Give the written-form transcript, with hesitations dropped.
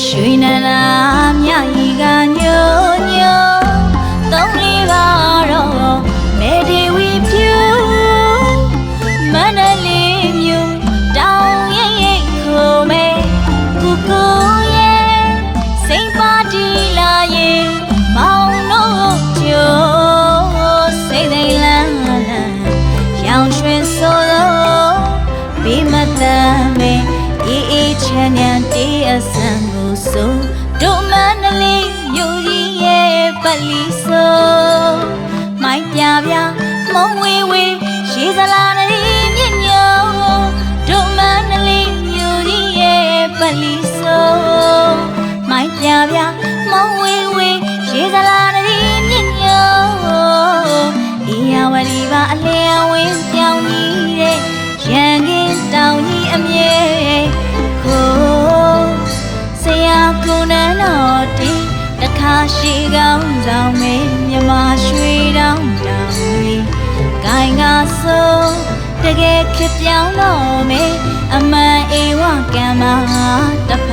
ရွှေနလာမြရီကညိုညိုသုံးလေးကတော့မေဒီဝီဖြူမန္တလေးမြို့တောင်ရိပ်ရိပ်ခိုမဲကူကိုရဲ့စိတ်ပါတီလာရင်မောင်တို့ကျိုးစိတ်သိလန်းလန်းရောင်ရွှင်ဆိုလို့ဘေးမတမ်းမဲအေးအေးချမ်းချမ်းတေးအဆန်ကိုဆိုတို့မန္တလေးမြို့ကြီးရဲ့ပတ်လီဆိုမိုင်းပြပြမုံဝေဝေရေစလာနေမြင့်ညိုတို့မန္တလေးမြို့ကြီးရဲ့ပတ်လီဆိုမိုင်းပြပြမုံဝေဝေရေစလာနေမြင့်ညိုအေးရဝတီပါအလျံဝင်းပြောင်းကြီးတဲ့ရန်ကင်းတောင်ကြီးအမြဲကိုဆရာကိုနန်းတော်တင်တခါရှိကောင်းဆောင်မေမြမရွှေတောင်းတောင်လေးကိုင်ကဆိုတကယ်ခစ်ပြောင်းတော့မေအမှန်အေဝကံမတဖ